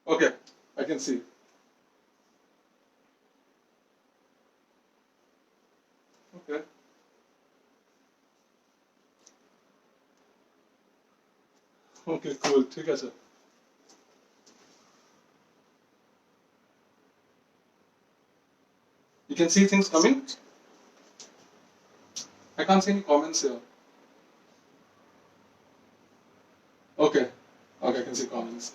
Okay, I can see. Okay. Okay, cool. ठीक है sir. You can see things coming. I can't see any comments here. Okay. Okay, I can see comments.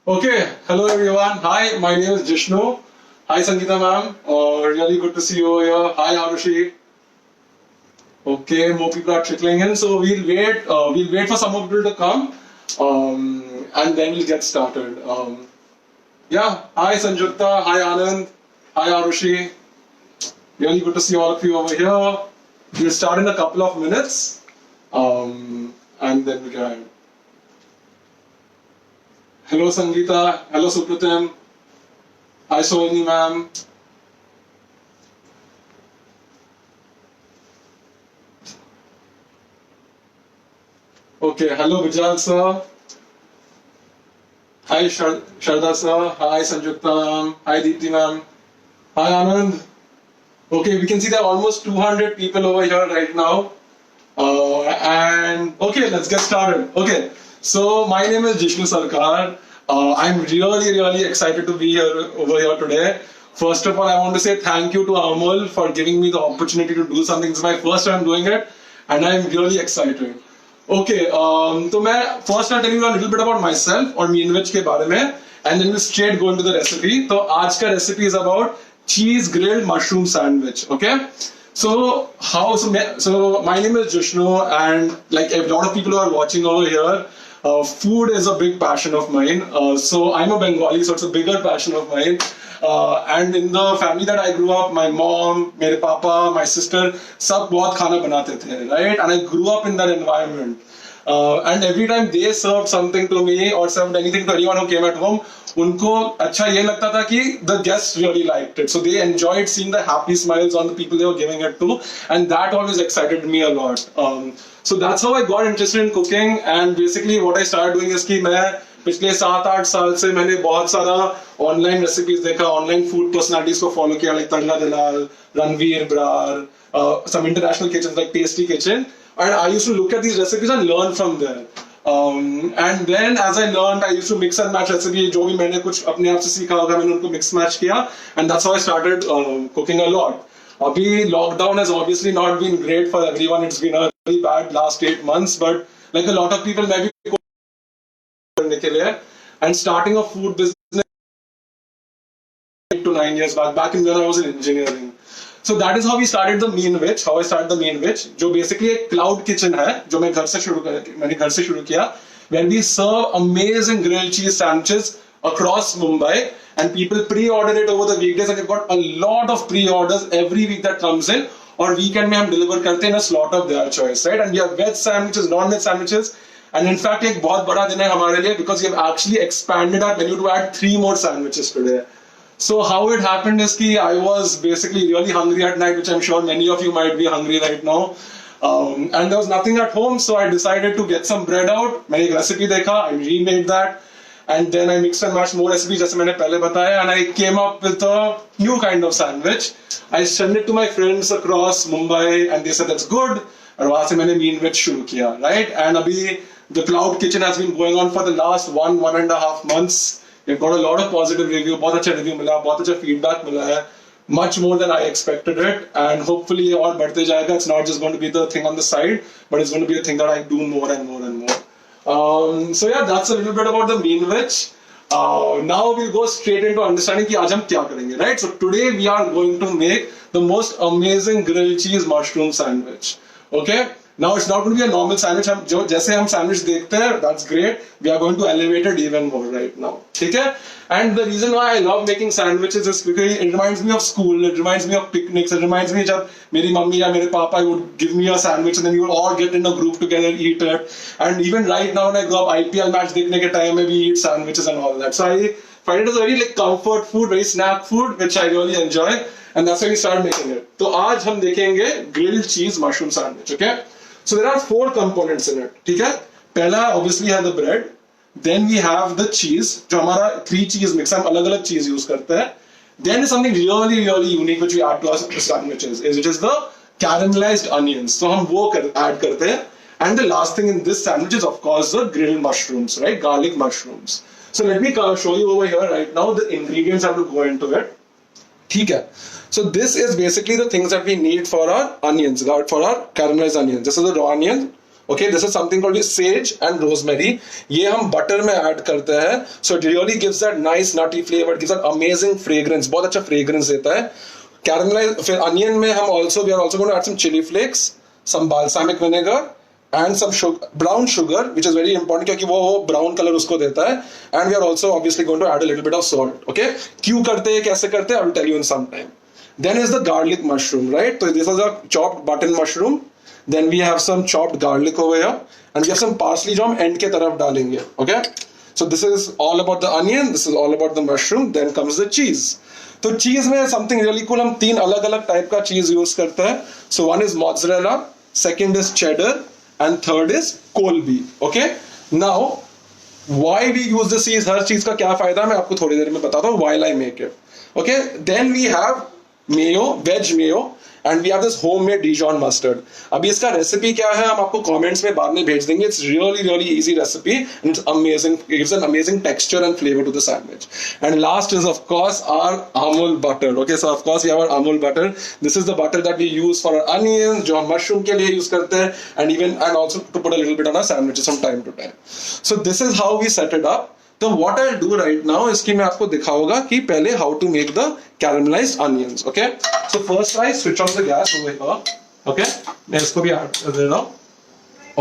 Okay, hello everyone. Hi, my name is Jishnu. Hi, Sangeeta ma'am. Really good to see you here. Hi, Arushi. Okay, more people are trickling in, so we'll wait. We'll wait for some more people to come, and then we'll get started. Yeah. Hi, Sanjukta. Hi, Anand. Hi, Arushi. Really good to see all of you over here. We'll start in a couple of minutes, and then we can. Hello, Sangeeta. Hello, Supratim. Hi, Sohini ma'am. Okay, hello, Vijay sir. Hi, Sharda sir. Hi, Sanjukta ma'am. Hi, Deepti ma'am. Hi, Anand. Okay, we can see there are almost 200 people over here right now. And okay, let's get started. Okay, so my name is Jishnu Sarkar. I'm really excited to be here over here today. First of all, I want to say thank you to Amol for giving me the opportunity to do something. It's my first time doing it, and I'm really excited. Okay, तो मैं first I'll tell you a little bit about myself और मीनवेज के बारे में, and then we'll straight go into the recipe. तो आज का recipe is about cheese grilled mushroom sandwich. Okay. So my name is Jishnu, and like a lot of people who are watching over here, food is a big passion of mine. So I'm a Bengali, so it's a bigger passion of mine. And in the family that I grew up, my mom, मेरे पापा, my sister, सब बहुत खाना बनाते थे, right? And I grew up in that environment. And every time they served something to me or served anything to anyone who came at home, उनको अच्छा ये लगता था कि the guests really liked it. So they enjoyed seeing the happy smiles on the people they were giving it to, and that always excited me a lot. So that's how I got interested in cooking, and basically what I started doing is कि मैं पिछले 7-8 साल से मैंने बहुत सारा online recipes देखा, online food personalities को फॉलो किया, like Tarla Dalal, Ranveer Brar, some international kitchens like Tasty Kitchen, and I used to look at these recipes and learn from there. And then as I learned, I used to mix and match recipes. जो भी मैंने कुछ अपने आप से सीखा होगा मैंने उनको mix match किया, and that's how I started cooking a lot. अभी lockdown has obviously not been great for everyone. It's been a very bad last 8 months, but like a lot of people maybe करने के लिए, and starting a food business 8 to 9 years back in when I was in engineering. So that is how we started the Mean Witch. How I started the Mean Witch, जो basically एक cloud kitchen है, जो मैंने घर से शुरू किया, where we serve amazing grilled cheese sandwiches across Mumbai, and people pre-order it over the weekdays, and we've got a lot of pre-orders every week that comes in. और weekend में हम deliver करते हैं in a slot of their choice, right? And we have veg sandwiches, non-veg sandwiches, and in fact एक बहुत बड़ा दिन है हमारे लिए because we have actually expanded our menu to add 3 more sandwiches today. So how it happened is कि I was basically really hungry at night, which I'm sure many of you might be hungry right now. And there was nothing at home, so I decided to get some bread out. मैंने एक recipe देखा, I remade that, and then I mixed and matched more recipes जैसे मैंने पहले बताया, and I came up with a new kind of sandwich. I sent it to my friends across Mumbai, and they said that's good. और वहाँ से मैंने Mean Witch शुरू किया, right? And अभी the cloud kitchen has been going on for the last 1.5 months. We've got a lot of positive review, बहुत अच्छा review मिला, बहुत अच्छा feedback मिला है, much more than I expected it, and hopefully ये और बढ़ते जाएगा. It's not just going to be the thing on the side, but it's going to be a thing that I do more and more and more. So yeah, that's a little bit about the Mean Witch. Now we'll go straight into understanding कि आज हम क्या करेंगे, right? So today we are going to make the most amazing grilled cheese mushroom sandwich. Okay? Now it's not going to be a normal sandwich. हम जो जैसे हम sandwich देखते हैं, that's great. We are going to elevate it even more right now. ठीक है? And the reason why I love making sandwiches is because it reminds me of school. It reminds me of picnics. It reminds me जब मेरी mummy या मेरे पापा would give me a sandwich and then we would all get in a group together and eat it. And even right now when I go up IPL match देखने के time में we eat sandwiches and all that. So I find it as a very like comfort food, very snack food, which I really enjoy. And that's why we started making it. तो आज हम देखेंगे grilled cheese mushroom sandwich. Okay? So there are 4 components in it. ठीक है? पहला obviously है the bread. Then we have the cheese, जो हमारा 3 cheese mix, हम अलग अलग cheese use करते हैं. Then is something really really unique which we add to our sandwiches, which is the caramelized onions. So हम वो add करते हैं. And the last thing in this sandwich is of course the grilled mushrooms, right? Garlic mushrooms. So let me show you over here right now the ingredients have to go into it. ठीक है. So this is basically the things that we need for our onions, for our caramelized onions. This is the raw onion. Okay, this is something called sage and rosemary. ये हम butter में add करते हैं. So it really gives that nice nutty flavor, gives that amazing fragrance. बहुत अच्छा fragrance देता है. Caramelized फिर onion में हम we are also going to add some chili flakes, some balsamic vinegar, and some sugar, brown sugar, which is very important क्योंकि वो brown color उसको देता है. And we are also obviously going to add a little bit of salt. Okay, क्यों करते हैं, कैसे करते हैं, I will tell you in some time. Then is the garlic mushroom, right? So this is a chopped button mushroom. Then we have some chopped garlic over here, and we have some parsley जो हम end के तरफ डालेंगे. Okay, so this is all about the onion. This is all about the mushroom. Then comes the cheese. तो cheese में something really cool. हम 3 अलग-अलग type का cheese use करते हैं. So one is mozzarella, second is cheddar, and third is Colby. Okay, now why we use this cheese? हर चीज का क्या फायदा है मैं आपको थोड़ी देर में बताता हूँ while I make it. Okay, then we have mayo, veg mayo. And we have this homemade Dijon mustard. अभी इसका रेसिपी क्या है हम आपको कमेंट्स में बाद में भेज देंगे. It's really really easy recipe and it's amazing. It gives an amazing texture and flavor to the sandwich. And last is of course our Amul butter. Okay, so of course we have our Amul butter. This is the butter that we use for our onions, जो हम mushroom के लिए use करते हैं, and also to put a little bit on our sandwiches from time to time. So this is how we set it up. तो what I'll do right now is कि मैं आपको दिखाऊंगा कि पहले how to make the caramelized onions. Okay, so first I switch on the gas over here. Okay, मैं इसको भी add कर दे रहा हूँ.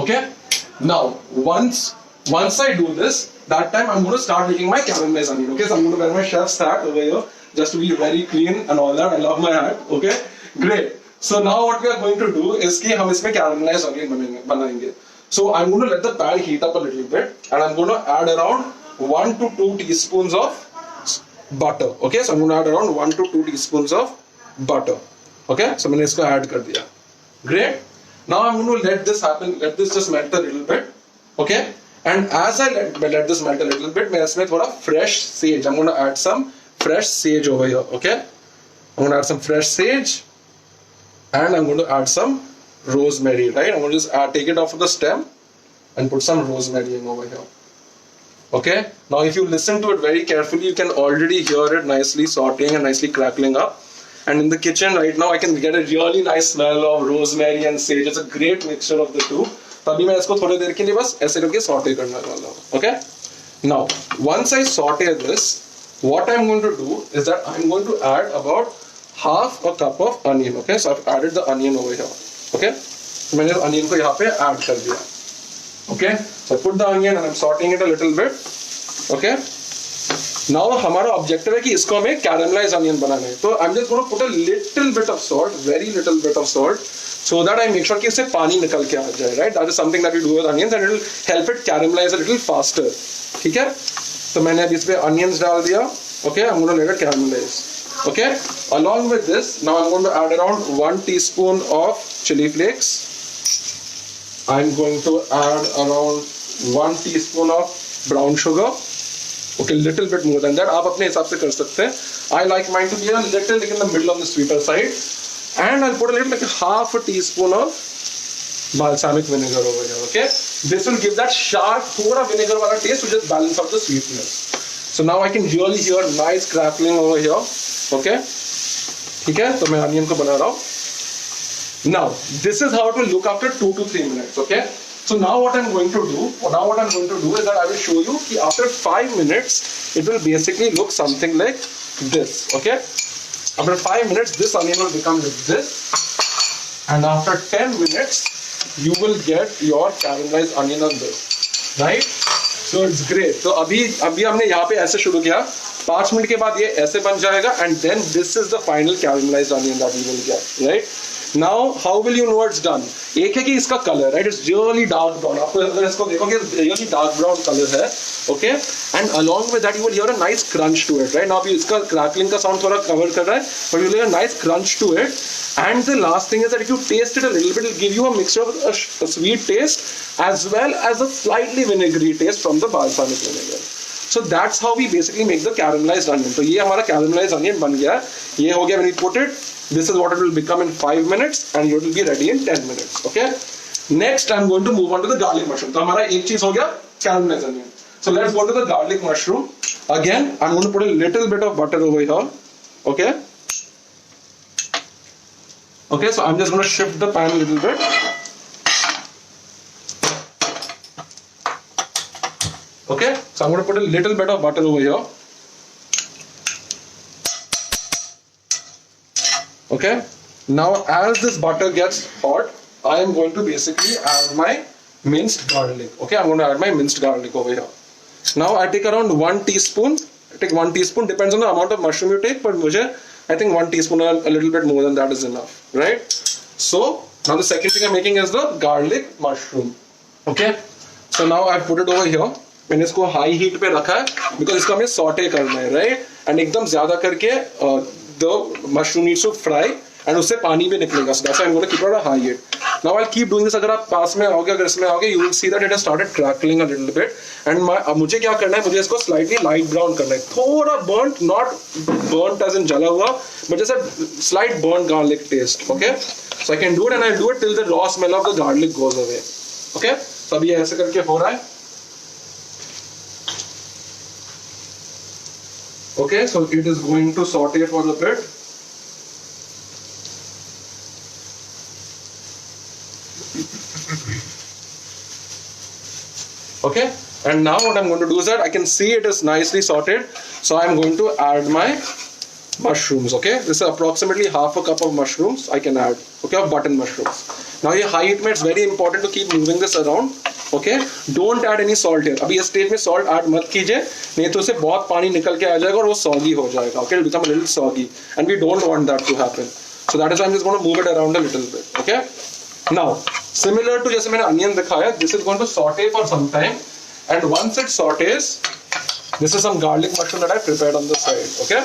Okay, now once I do this, that time I'm going to start making my caramelized onion. Okay, so I'm going to wear my chef's hat over here just to be very clean and all that. I love my hat. Okay, great. So now what we are going to do is कि हम इसमें caramelized onion बनाएंगे. So I'm going to let the pan heat up a little bit, and I'm going to add around 1 to 2 teaspoons of butter. Okay, so I'm going to add around 1 to 2 teaspoons of butter. Okay, so मैंने इसको add कर दिया. Great. Now I'm going to let this happen. Let this just melt a little bit. Okay, and as I let this melt a little bit, मैं इसमें थोड़ा fresh sage. I'm going to add some fresh sage over here. Okay, I'm going to add some fresh sage, and I'm going to add some rosemary. Right, I'm going to just take it off of the stem and put some rosemary in over here. Okay, now if you listen to it very carefully, you can already hear it nicely sauteing and nicely crackling up. And in the kitchen right now, I can get a really nice smell of rosemary and sage. It's a great mixture of the two. तभी मैं इसको थोड़ी देर के लिए बस ऐसे करके saute करने वाला हूँ. Okay, now once I saute this, what I'm going to do is that I'm going to add about half a cup of onion. Okay, so I've added the onion over here. Okay, so मैंने onion को यहाँ पे add कर दिया. Okay, so I put the onion and I'm sauteing it a little bit. Okay, now हमारा objective है कि इसको हमें caramelized onion बनाना है. तो I'm just going to put a little bit of salt, very little bit of salt, so that I make sure कि इससे पानी निकल के आ जाए. Right, that is something that we do with onions and it will help it caramelize a little faster. ठीक है, तो मैंने अभी इसमें onions डाल दिया. Okay, I'm going to let it caramelize. Okay, along with this, now I'm going to add around 1 teaspoon of chili flakes. I'm going to add around 1 teaspoon of brown sugar. Okay, little bit more than that. आप अपने हिसाब से कर सकते हैं. I like mine to be a little in the middle of the sweeter side. And I'll put a little like half a teaspoon of balsamic vinegar over here. Okay, this will give that sharp थोड़ा vinegar वाला taste to just balance out the sweetness. So now I can really hear nice crackling over here. Okay, ठीक है, तो मैं onion को बना रहा हूँ. Now this is how it will look after 2 to 3 minutes. Okay, so now what I'm going to do is that I will show you that after 5 minutes it will basically look something like this. Okay, after 5 minutes this onion will become like this, and after 10 minutes you will get your caramelized onion on this. Right, so it's great. तो अभी हमने यहाँ पे ऐसे शुरू किया 5 minute के बाद ये ऐसे बन जाएगा and then this is the final caramelised onion that we will get, right? Now how will you know it's done? एक है कि इसका colour, right, it's really dark brown, आपको अगर इसको देखोगे रियली डार्क ब्राउन कलर है, okay, and along with that you will hear a nice crunch to it, right? Now अभी इसका क्रैकलिंग का साउंड थोड़ा कवर कर रहा है, but you will hear a nice crunch to it. And the last thing is that if you taste it a little bit, it'll give you a mixture of a sweet taste as well as a slightly vinegary taste from the balsamic vinegar. So that's how we basically make the caramelized onion. तो ये हमारा caramelized onion बन गया. ये हो गया when we put it. This is what it will become in 5 minutes and it will be ready in 10 minutes. Okay. Next I'm going to move on to the garlic mushroom. तो हमारा एक चीज हो गया caramelized onion. So let's go to the garlic mushroom. Again I'm going to put a little bit of butter over here. Okay. Okay, so I'm just going to shift the pan a little bit. Okay, so I'm going to put a little bit of butter over here. Okay, now as this butter gets hot, I am going to basically add my minced garlic. Okay, I'm going to add my minced garlic over here. Now I take around 1 teaspoon. I take 1 teaspoon, depends on the amount of mushroom you take, but I think 1 teaspoon or a little bit more than that is enough, right? So now the second thing I'm making is the garlic mushroom. Okay, so now I've put it over here. मैंने इसको high heat पे रखा है because इसको हमें saute करना है, right? And एकदम ज़्यादा करके the mushroom needs to fry and उससे पानी भी निकलेगा. So that's why I'm going to keep it at a high heat. Now I'll keep doing this. अगर आप पास में आओगे, अगर इसमें आओगे, you will see that it has started crackling a little bit. And अब मुझे क्या करना है? मुझे इसको slightly light brown करना है. थोड़ा burnt, not burnt as in जला हुआ, but just a slight burnt garlic taste. Okay? So I can do it and I'll do it till the raw smell of the garlic goes away. Okay? So अब ये ऐसे करके हो रहा है. Okay, so it is going to saute for a bit. Okay, and now what I'm going to do is that I can see it is nicely sauteed, so I'm going to add my mushrooms. Okay, this is approximately half a cup of mushrooms I can add. Okay, of button mushrooms. Now ये high heat में it's very important to keep moving this around. Okay, don't add any salt here. अभी इस stage में salt add मत कीजिए, नहीं तो उससे बहुत पानी निकल के आ जाएगा और वो soggy हो जाएगा. Okay, it'll become a little soggy, and we don't want that to happen. So that is why I'm just going to move it around a little bit. Okay. Now, similar to जैसे मैंने onion दिखाया, this is going to saute for some time, and once it sautés, this is some garlic mushroom that I prepared on the side. Okay,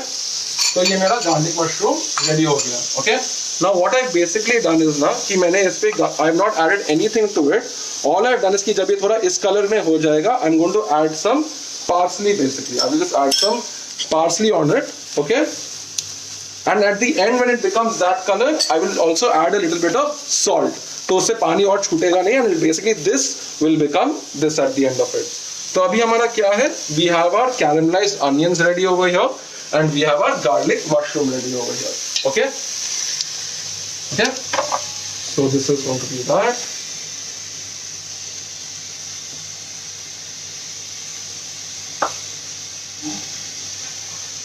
तो ये मेरा garlic mushroom ready हो गया. Okay, now what I've basically done is ना कि मैंने इस पे I have not added anything to it. All I've done is कि जब ये थोड़ा इस color में हो जाएगा, I'm going to add some parsley basically. I will just add some parsley on it. Okay. And at the end when it becomes that color, I will also add a little bit of salt. तो उससे पानी और छूटेगा नहीं, and basically this will become this at the end of it. तो अभी हमारा क्या है? We have our caramelized onions ready over here, and we have our garlic mushroom ready over here. Okay? Okay? So this is going to be that.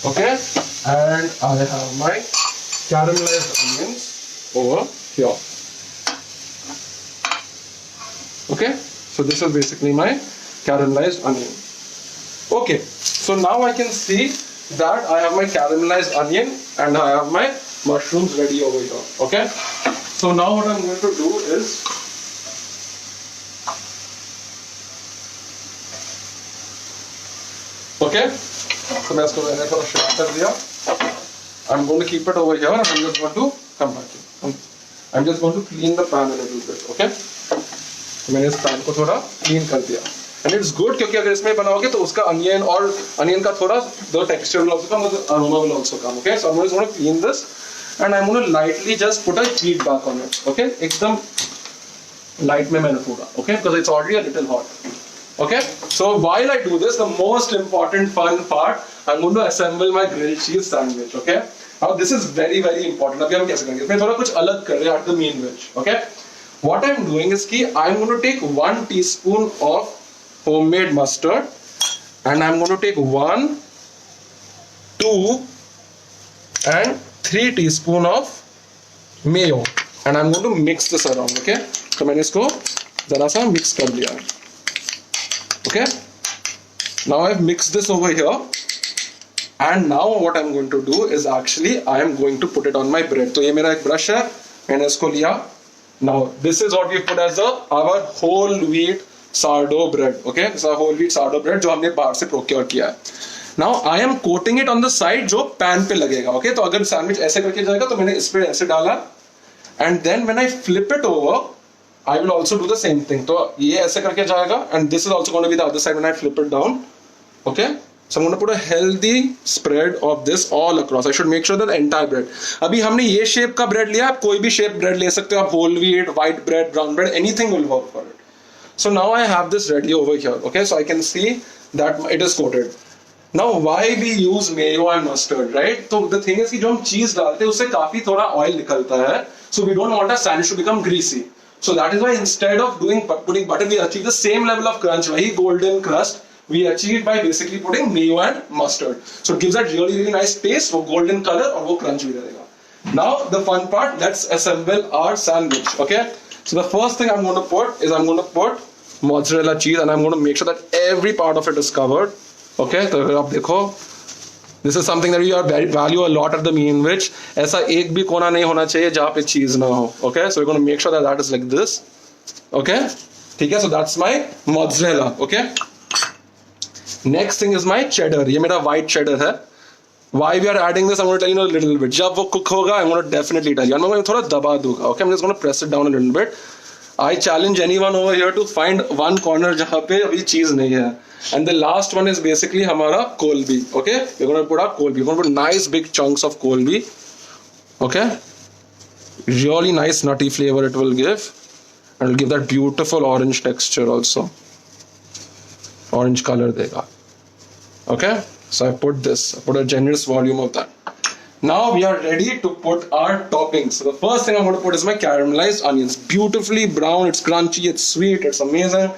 Okay, and I have my caramelized onions over here. Okay, so this is basically my caramelized onion. Okay, so now I can see that I have my caramelized onion and I have my mushrooms ready over here. Okay, so now what I'm going to do is okay. So मैं इसको मैंने थोड़ा shift कर दिया. I'm going to keep it over here and I'm just going to come back here. I'm just going to clean the pan a little bit. Okay. तो मैंने इस pan को थोड़ा clean कर दिया. And it's good क्योंकि अगर इसमें बनाओगे तो उसका onion और onion का थोड़ा the texture will also come, the aroma will also come. Okay. So I'm just going to clean this and I'm going to lightly just put a heat back on it. Okay. एकदम light में मैंने पूरा. Okay. Because it's already a little hot. Okay, so while I do this, the most important fun part, I'm going to assemble my grilled cheese sandwich. Okay, now this is very important. अभी हम कैसे करेंगे? इसमें थोड़ा कुछ अलग कर रहे हैं at the main veg. Okay, what I'm doing is कि I'm going to take 1 teaspoon of homemade mustard, and I'm going to take 1, 2, and 3 teaspoon of mayo, and I'm going to mix this around. Okay, तो मैंने इसको जरा सा mix कर लिया है. Okay, now I've mixed this over here And now what I'm going to do is actually I am going to put it on my bread. तो ये मेरा एक ब्रश है, मैंने इसको लिया. Now this is what we put as our whole wheat sourdough bread. Okay, this is our whole wheat sourdough bread जो हमने बाहर से procure किया है. Now I am coating it on the side जो pan पे लगेगा. Okay, तो अगर सैंडविच ऐसे करके जाएगा तो मैंने इस पे ऐसे डाला. And then when I flip it over, I will also do the same thing. तो ये ऐसे करके जाएगा, and this is also going to be the other side when I flip it down. Okay. So I'm going to put a healthy spread of this all across. I should make sure that the entire bread. अभी हमने ये shape का bread लिया, आप कोई भी shape bread ले सकते हो, आप whole wheat, white bread, brown bread, anything will work for it. So now I have this ready over here. Okay, so I can see that it is coated. Now why we use mayo and mustard, right? So the thing is कि जो हम cheese डालते हैं उससे काफी थोड़ा oil निकलता है. So we don't want our sandwich to become greasy. So that is why instead of putting butter, we achieve the same level of crunch, वही golden crust. We achieve by basically putting mayo and mustard. So it gives that really nice taste, वो golden color और वो crunch भी रहेगा. Now the fun part, let's assemble our sandwich. Okay. So the first thing I'm going to put is I'm going to put mozzarella cheese, and I'm going to make sure that every part of it is covered. Okay. तो अगर आप देखो, this is something that we are value a lot at the mean which ऐसा एक भी कोना नहीं होना चाहिए जहाँ पे cheese ना हो. Okay. So we're going to make sure that that is like this. Okay. ठीक है. So that's my mozzarella. Okay. Next thing is my cheddar. ये मेरा white cheddar है. Why we are adding this? I'm going to tell you a little bit. जब वो cook होगा, I'm going to definitely tell you. I'm going to थोड़ा दबा दूँगा. Okay, I'm just going to press it down a little bit. I challenge anyone over here to find one corner जहाँ पे अभी cheese नहीं है. And the last one is basically हमारा Colby. Okay, we're going to put our Colby. We're going to put nice big chunks of Colby. Okay, really nice nutty flavor it will give, and it will give that beautiful orange texture also. Orange color देगा. Okay, so I put this. I put a generous volume of that. Now we are ready to put our toppings. So the first thing I'm going to put is my caramelized onions. Beautifully brown. It's crunchy. It's sweet. It's amazing.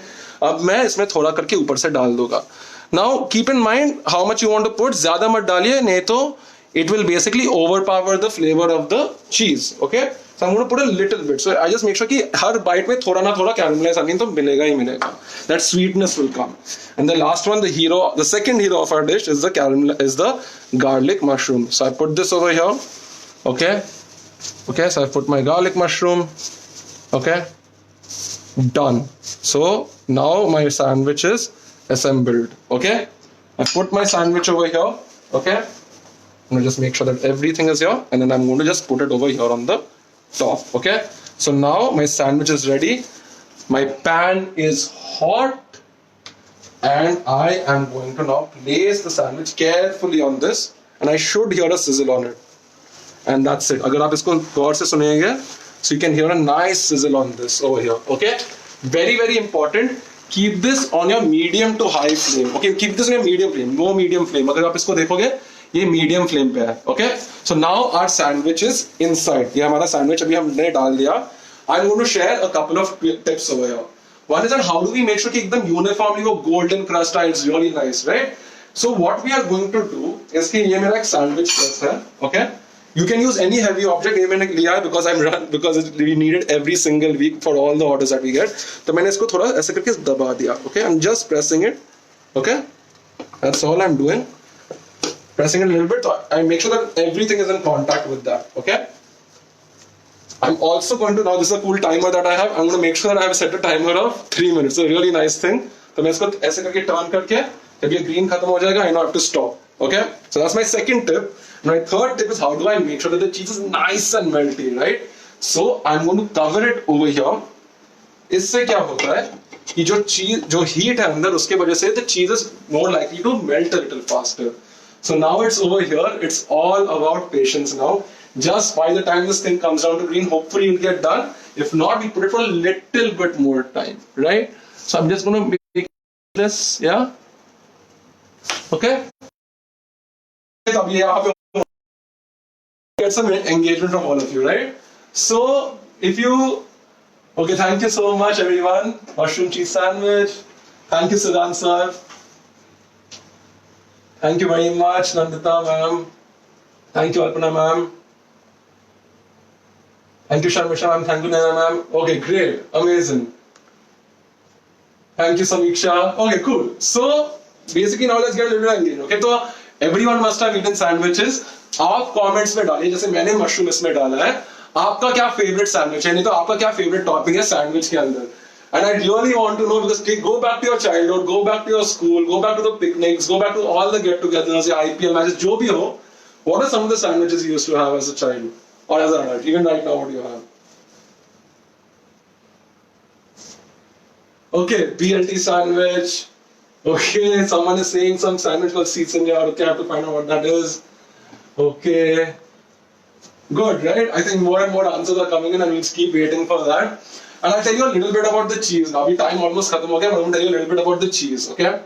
अब मैं इसमें थोड़ा करके ऊपर से डाल दूंगा. Now keep in mind how much you want to put. ज़्यादा मत डालिए, नहीं तो it will basically overpower the flavor of the cheese. Okay. So I'm going to put a little bit. So I just make sure कि हर bite में थोड़ा ना थोड़ा caramelized onion तो मिलेगा ही मिलेगा. That sweetness will come. And the last one, the second hero of our dish is the garlic mushroom. So I put this over here. Okay. Okay. So I put my garlic mushroom. Okay. Done. So now my sandwich is assembled. Okay. I put my sandwich over here. Okay. I'm going to just make sure that everything is here, and then I'm going to just put it over here on the top. Okay, so now my sandwich is ready, my pan is hot, and I am going to now place the sandwich carefully on this, and I should hear a sizzle on it, and that's it. अगर आप इसको गौर से सुनेंगे, so you can hear a nice sizzle on this over here. Okay, very important. Keep this on your medium to high flame. Okay, keep this on your medium flame, no medium flame. अगर आप इसको देखोगे ये medium flame पे है. Okay, so now our sandwich is inside. ये हमारा sandwich अभी हमने डाल दिया. I am going to share a couple of tips over here. One is that how do we make sure कि एकदम यूनिफॉर्मली वो गोल्डन क्रस्ट आए. It's really nice, right? So what we are going to do is कि ये मेरा एक sandwich press है. Okay, you can use any heavy object. ये मैंने लिया है because we need it every single week for all the orders that we get. तो मैंने इसको थोड़ा ऐसे करके दबा दिया. Okay, I'm just pressing it. Okay, that's all I'm doing. Pressing it a little bit, so I make sure that everything is in contact with that. Okay. I'm also going to, now this is a cool timer that I have. I'm going to make sure that I have set a timer of 3 minutes. So a really nice thing. तो मैं इसको ऐसे करके turn करके जब ये green खत्म हो जाएगा, I know I have to stop. Okay. So that's my second tip. My third tip is how do I make sure that the cheese is nice and melty, right? So I'm going to cover it over here. इससे क्या होता है कि जो चीज जो heat है अंदर उसके वजह से the cheese is more likely to melt a little faster. So now it's over here. It's all about patience now. Just by the time this thing comes down to green, hopefully it'll get done. If not, we put it for a little bit more time, right? So I'm just going to make this, yeah? Okay? Get some engagement from all of you, right? So if you, okay, thank you so much everyone. Mushroom cheese sandwich. Thank you Siddhant sir. Thank you very much, Nandita ma'am. Thank you, Alpana ma'am. Thank you, Sharmisha ma'am. Thank you, Naina ma'am. Okay, great. Amazing. Thank you, Samiksha. Okay, cool. So, basically now let's get a little engaged. Okay, so Everyone must have eaten sandwiches. आप comments में डालिए, जैसे मैंने mushroom इसमें डाला है, आपका क्या favorite sandwich है, नहीं तो आपका क्या favorite topping है sandwich के अंदर. And I really want to know, because go back to your childhood, go back to your school, go back to the picnics, go back to all the get-togethers, your IPL matches, जो भी हो. What are some of the sandwiches you used to have as a child or as an adult? Even right now, what do you have? Okay, BLT sandwich. Okay, someone is saying some sandwich called Caesarea. Okay, I have to find out what that is. Okay. Good, right? I think more and more answers are coming in and we'll keep waiting for that. And I'll tell you a little bit about the cheese. Now, the time almost khatam ho gaya, but I'm going to tell you a little bit about the cheese, okay?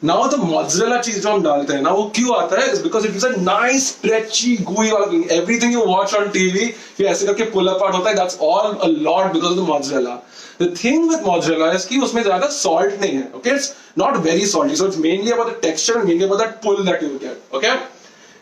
Now the mozzarella cheese जो हम डालते हैं ना, वो क्यों आता है? It's because it is a nice, stretchy, gooey वाला thing. Everything you watch on TV, ये ऐसे करके pull apart होता है. That's all a lot because of the mozzarella. The thing with mozzarella is कि उसमें ज़्यादा salt नहीं है. Okay, it's not very salty. So it's mainly about the texture and mainly about that pull that you get. Okay.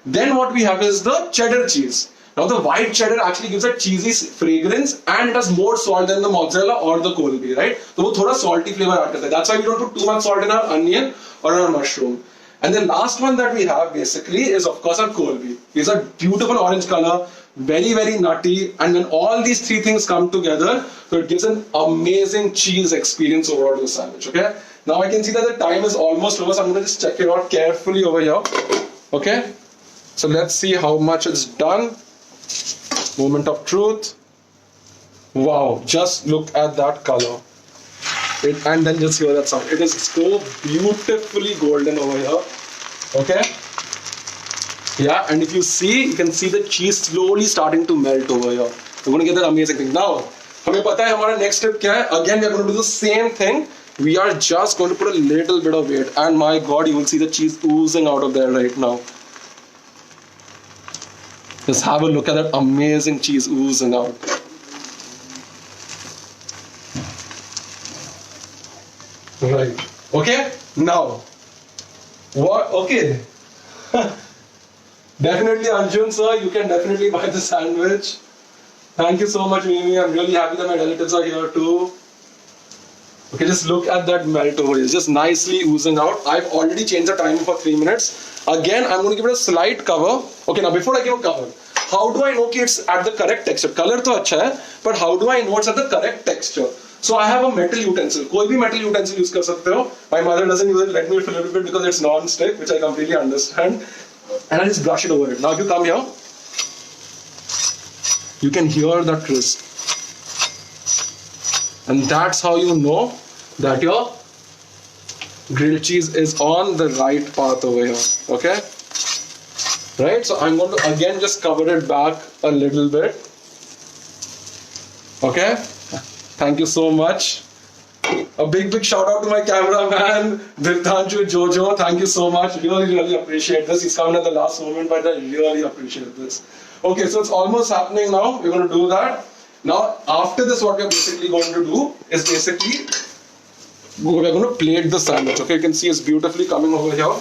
Then what we have is the cheddar cheese. Now the white cheddar actually gives a cheesy fragrance and it has more salt than the mozzarella or the Colby, right? So वो थोड़ा salty flavor add करता है. That's why we don't put too much salt in our onion or our mushroom. And the last one that we have basically is of course our Colby. It's a beautiful orange color, very very nutty, and when all these three things come together, so it gives an amazing cheese experience overall to the sandwich. Okay. Now I can see that the time is almost over, so I'm going to just check it out carefully over here. Okay. So let's see how much it's done. Moment of truth. Wow, just look at that color. And then just hear that sound. It is so beautifully golden over here. Okay? Yeah, and if you see, you can see the cheese slowly starting to melt over here. We're going to get that amazing thing. Now, हमें पता है हमारा next step क्या है? Again, we are going to do the same thing. We are just going to put a little bit of weight. And my God, you will see the cheese oozing out of there right now. Just have a look at that amazing cheese oozing out. Right. Okay. Now, what? Okay. Definitely, Arjun sir, you can definitely buy the sandwich. Thank you so much, Mimi. I'm really happy that my relatives are here too. Okay, just look at that melt over here. Just nicely oozing out. I've already changed the timer for 3 minutes. Again, I'm going to give it a slight cover. Okay, now before I give a cover, how do I know कि it's at the correct texture? Color तो अच्छा है, but how do I know it's at the correct texture? So I have a metal utensil. कोई भी metal utensil use कर सकते हो. My mother doesn't use it. Let me use it a little bit because it's non-stick, which I completely understand. And I just brush it over it. Now if you come here, you can hear that crisp. And that's how you know that your grilled cheese is on the right path over here. Okay? Right? So I'm going to again just cover it back a little bit. Okay? Thank you so much. A big shout out to my cameraman, Dirtanshu Jojo. Thank you so much. Really appreciate this. He's coming at the last moment, but I really appreciate this. Okay, so it's almost happening now. We're going to do that. Now, after this, what we're basically going to do is basically we're going to plate the sandwich. Okay, you can see it's beautifully coming over here.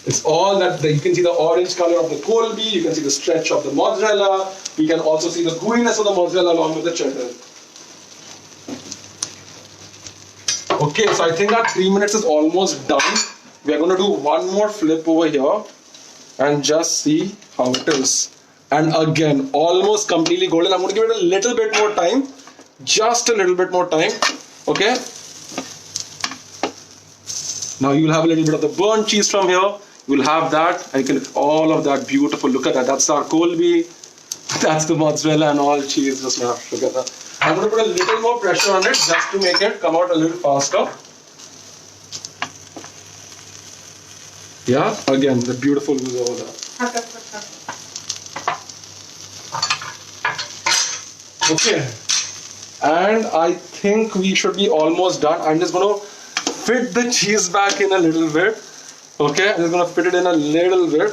It's all that you can see the orange color of the Colby, you can see the stretch of the mozzarella, you can also see the gooiness of the mozzarella along with the cheddar. Okay, so I think our 3 minutes is almost done. We are going to do one more flip over here and just see how it is. And again, almost completely golden. I'm going to give it a little bit more time, just a little bit more time. Okay. Now you'll have a little bit of the burnt cheese from here. You'll have that, and you can all of that beautiful. Look at that. That's our Colby. That's the mozzarella and all cheese just now. Look at that. I'm going to put a little more pressure on it just to make it come out a little faster. Yeah, again, the beautiful ooze over there. Okay, and I think we should be almost done. I'm just going to fit the cheese back in a little bit. Okay, I'm just going to fit it in a little bit.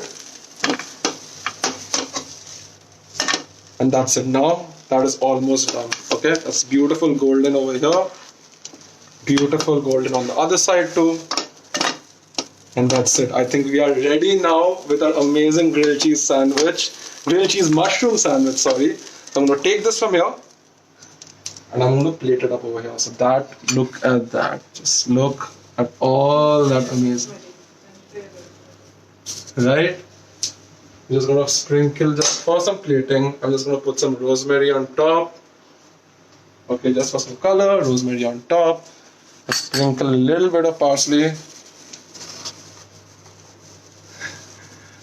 And that's it now. That is almost done. Okay, that's beautiful golden over here. Beautiful golden on the other side too. And that's it. I think we are ready now with our amazing grilled cheese sandwich. Grilled cheese mushroom sandwich, sorry. So I'm going to take this from here. And I'm going to plate it up over here. So that, look at that. Just look at all that amazing. Right? I'm just going to sprinkle just for some plating. I'm just going to put some rosemary on top. Okay, just for some color, rosemary on top. Sprinkle a little bit of parsley.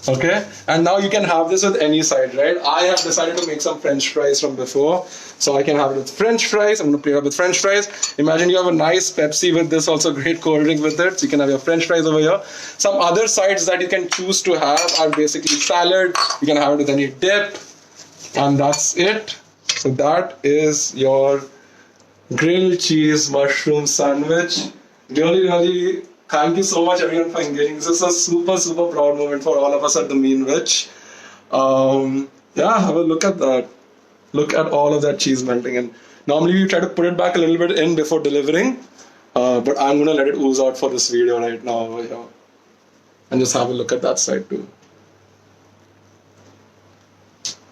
Okay, and now you can have this with any side, right? I have decided to make some French fries from before, so I can have it with French fries. I'm going to plate it up with French fries. Imagine you have a nice Pepsi with this, also great cold drink with it, so you can have your French fries over here. Some other sides that you can choose to have are basically salad. You can have it with any dip, and that's it. So that is your grilled cheese mushroom sandwich. Really, thank you so much everyone for engaging. This is a super proud moment for all of us at the Mean Witch. Yeah, have a look at that. Look at all of that cheese melting in. Normally we try to put it back a little bit in before delivering, but I'm gonna let it ooze out for this video right now over here. And just have a look at that side too.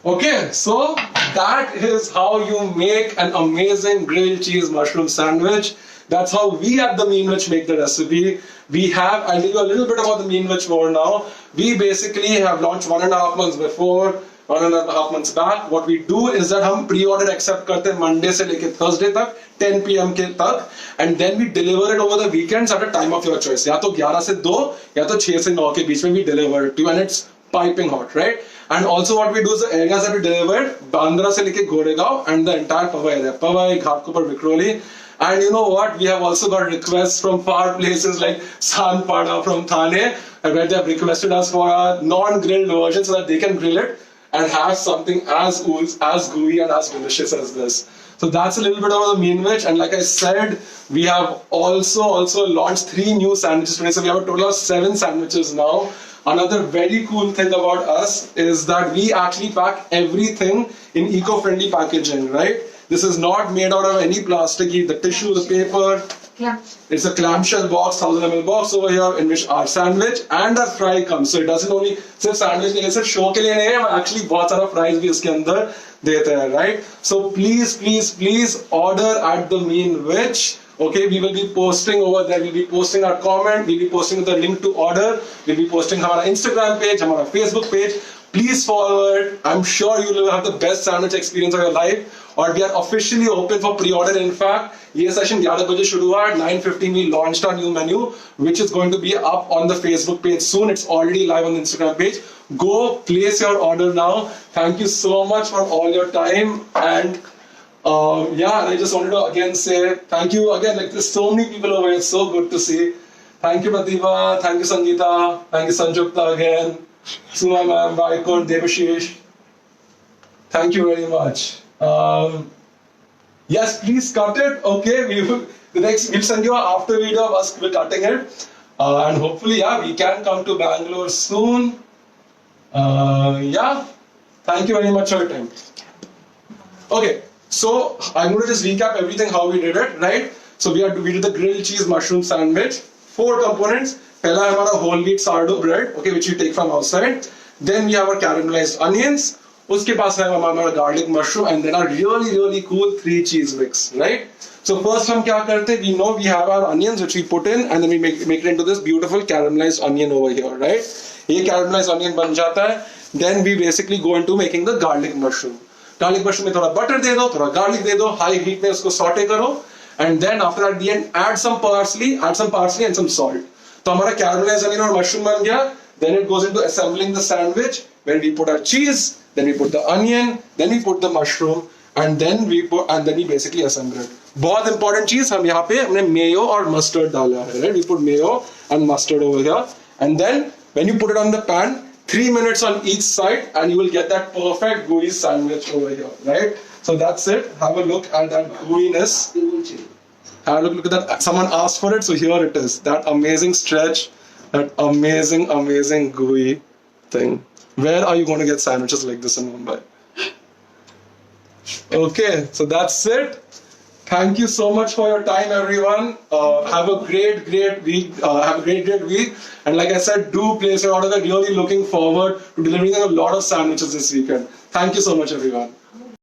Okay, so that is how you make an amazing grilled cheese mushroom sandwich. That's how we at the Mean Witch make the recipe. I'll tell you a little bit about the Mean Witch more now. We basically have launched 1.5 months before, 1.5 months back. What we do is that we pre-order accept karte Monday se leke Thursday tak, 10 p.m. ke tak, and then we deliver it over the weekends at a time of your choice. Ya to 11 se 2, ya to 6 se 9 ke beech mein we deliver it to you, and it's piping hot, right? And also what we do is the areas that we delivered, Bandra se leke Goregaon and the entire Powai area, Powai, Ghatkopar, Vikhroli. And you know what? We have also got requests from far places like Sanpada from Thane, where they have requested us for a non-grilled version so that they can grill it and have something as gooey and as delicious as this. So that's a little bit about the Mean Witch. And like I said, we have also launched 3 new sandwiches today. So we have a total of 7 sandwiches now. Another very cool thing about us is that we actually pack everything in eco-friendly packaging, right? This is not made out of any plastic, the tissue, the paper. It's a clamshell box, 1000 ml box over here in which our sandwich and our fry comes. So it doesn't only say sandwich, it's show ke liye nahi hai, actually bahut sara fries bhi uske andar dete hai, right? So please order at the Mean Witch. Okay, we will be posting over there. We'll be posting our comment. We'll be posting the link to order. We'll be posting our Instagram page, our Facebook page. Please follow it. I'm sure you will have the best sandwich experience of your life. Or we are officially open for pre-order. In fact, this session 11 baje shuru hua. At 9:15 we launched our new menu, which is going to be up on the Facebook page soon. It's already live on the Instagram page. Go place your order now. Thank you so much for all your time. And yeah, I just wanted to again say thank you again. Like there's so many people over here. It's so good to see. Thank you, Pratibha. Thank you, Sangeeta. Thank you, Sanjukta again. Suma ma'am, Vaikon, Devashish. Thank you very much. Yes, please cut it. Okay, we'll send you an after video of us cutting it. And hopefully, yeah, we can come to Bangalore soon. Yeah, thank you very much for your time. Okay, so I'm going to just recap everything how we did it, right? So we did the grilled cheese mushroom sandwich. 4 components. Pehla है हमारा whole wheat sourdough bread, okay, which you take from outside. Then we have our caramelized onions. उसके पास है हमारा garlic mushroom, and then our really cool 3 cheese mix, right? So first हम क्या करते? We know we have our onions which we put in, and then we make it into this beautiful caramelized onion over here, right? ये caramelized onion बन जाता है. Then we basically go into making the garlic mushroom. Garlic mushroom में थोड़ा butter दे दो, थोड़ा garlic दे दो, high heat में उसको saute करो, and then after that, at the end, add some parsley and some salt. तो हमारा caramelized onion और mushroom बन गया. Then it goes into assembling the sandwich, where we put our cheese, then we put the onion, then we put the mushroom, and then we basically assemble it. बहुत important चीज हम यहाँ पे हमने mayo और mustard डाला है, right? We put mayo and mustard over here, and then when you put it on the pan, 3 minutes on each side, and you will get that perfect gooey sandwich over here, right? So that's it. Have a look at that gooiness. Have a look at that. Someone asked for it, so here it is. That amazing stretch, that amazing gooey thing. Where are you going to get sandwiches like this in Mumbai? Okay, so that's it. Thank you so much for your time, everyone. Have a great week. Have a great week. And like I said, do place your order. Really looking forward to delivering a lot of sandwiches this weekend. Thank you so much, everyone.